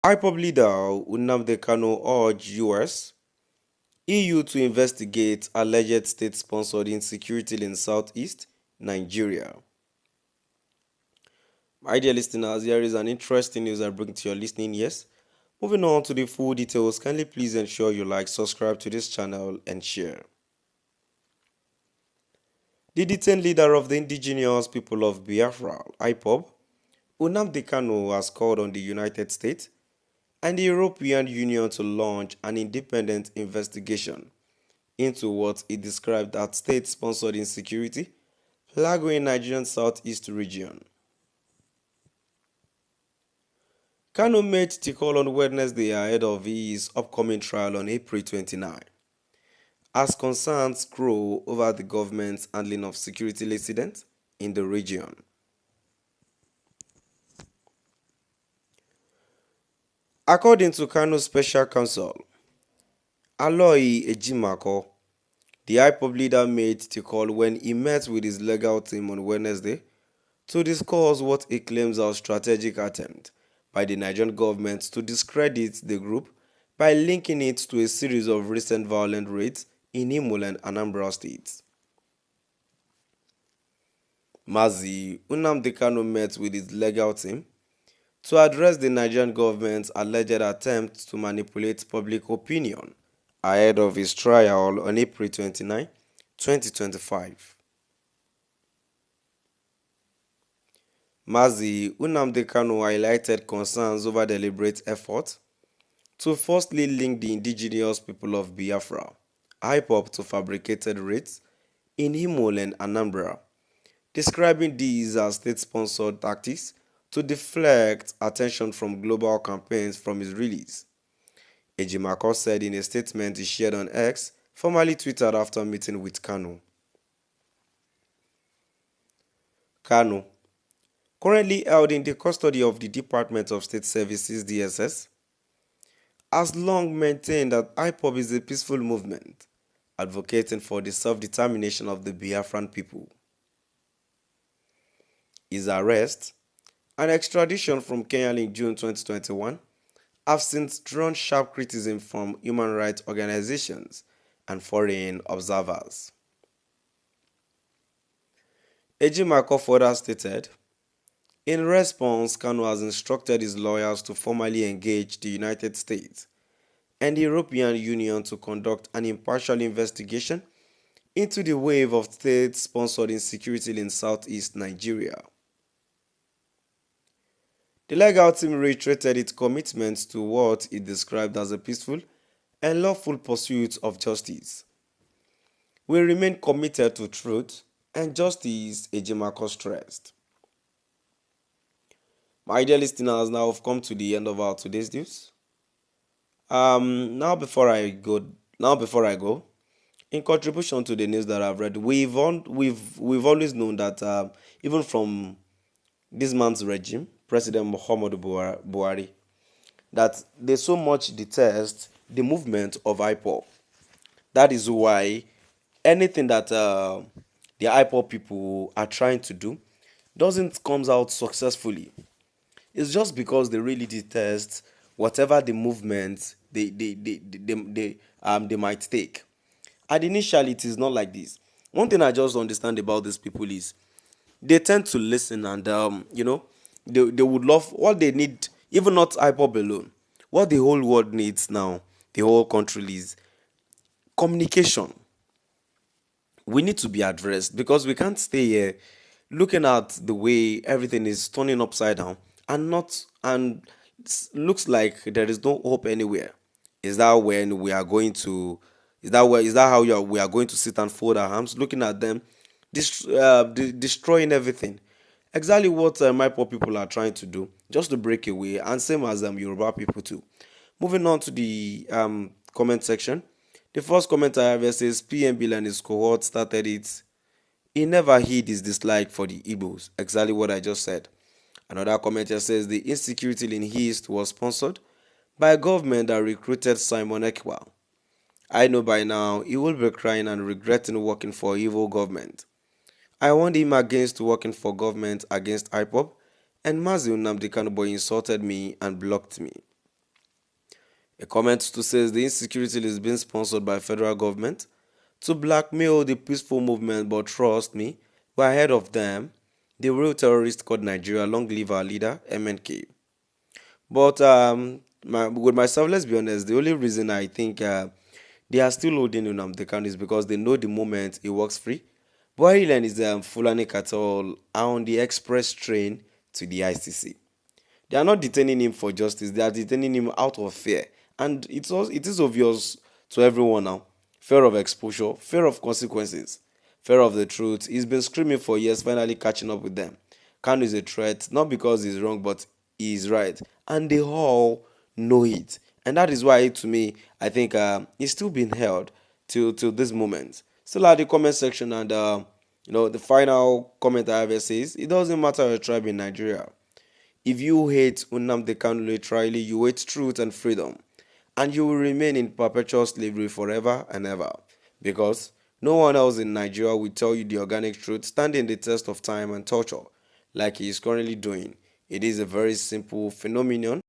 IPOB leader Nnamdi Kanu urged US, EU to investigate alleged state-sponsored insecurity in southeast Nigeria. My dear listeners, here is an interesting news I bring to your listening ears. Moving on to the full details, kindly please ensure you like, subscribe to this channel and share. The detained leader of the indigenous people of Biafra, IPOB, Nnamdi Kanu, has called on the United States and the European Union to launch an independent investigation into what he described as state-sponsored insecurity plaguing Nigerian southeast region. Kanu made the call on Wednesday ahead of his upcoming trial on April 29, as concerns grow over the government's handling of security incidents in the region. According to Kanu's special counsel, Aloy Ejimako, the IPOB leader made the call when he met with his legal team on Wednesday to discuss what he claims are strategic attempt by the Nigerian government to discredit the group by linking it to a series of recent violent raids in Imo and Anambra states. Mazi Nnamdi Kanu met with his legal team to address the Nigerian government's alleged attempt to manipulate public opinion ahead of his trial on April 29, 2025. Mazi Nnamdi Kanu highlighted concerns over deliberate efforts to falsely link the indigenous people of Biafra, IPOB, to fabricated raids in Imo and Anambra, describing these as state-sponsored tactics to deflect attention from global campaigns from his release. Ejimako said in a statement he shared on X, formerly tweeted after meeting with Kanu. Kanu, currently held in the custody of the Department of State Services (DSS), has long maintained that IPOB is a peaceful movement, advocating for the self-determination of the Biafran people. His arrest and extradition from Kenya in June 2021 have since drawn sharp criticism from human rights organizations and foreign observers. Ejimako further stated, in response, Kanu has instructed his lawyers to formally engage the United States and the European Union to conduct an impartial investigation into the wave of state-sponsored insecurity in southeast Nigeria. The legal team reiterated its commitment to what it described as a peaceful and lawful pursuit of justice. We remain committed to truth and justice, Ejimako stressed. My dear listeners, now we've come to the end of our today's news. Now before I go, in contribution to the news that I've read, we've always known that even from this man's regime, President Muhammadu Buhari, that they so much detest the movement of IPOB. That is why anything that the IPOB people are trying to do doesn't comes out successfully. It's just because they really detest whatever the movement they might take. And initially, it is not like this. One thing I just understand about these people is they tend to listen and they would love what they need, even not IPOB alone. What the whole world needs now, the whole country is communication. We need to be addressed because we can't stay here looking at the way everything is turning upside down and looks like there is no hope anywhere. Is that when we are going to is that how we are going to sit and fold our arms looking at them destroying everything? Exactly what my poor people are trying to do, just to break away, and same as Yoruba people too. Moving on to the comment section. The first comment I have here says PM Bill and his cohort started it. He never hid his dislike for the Igbos. Exactly what I just said. Another comment here says the insecurity in East was sponsored by a government that recruited Simon Ekwa. I know by now he will be crying and regretting working for evil government. I warned him against working for government against IPOB, and Mazi Nnamdi Kanu insulted me and blocked me. A comment to says the insecurity is being sponsored by federal government to blackmail the peaceful movement, but trust me, we're ahead of them. The real terrorist called Nigeria, long live our leader, MNK. But with myself, let's be honest, the only reason I think they are still holding Nnamdi Kanu is because they know the moment he walks free. But Ireland is Fulani Cattle are on the express train to the ICC. They are not detaining him for justice. They are detaining him out of fear. And it is obvious to everyone now. Fear of exposure, fear of consequences, fear of the truth. He's been screaming for years, finally catching up with them. Kanu is a threat, not because he's wrong, but he's right. And they all know it. And that is why, to me, I think he's still being held till this moment. Still at the comment section, and the final comment I have says, it doesn't matter your tribe in Nigeria. If you hate Nnamdi Kanu literally, you hate truth and freedom, and you will remain in perpetual slavery forever and ever. Because no one else in Nigeria will tell you the organic truth, standing the test of time and torture, like he is currently doing. It is a very simple phenomenon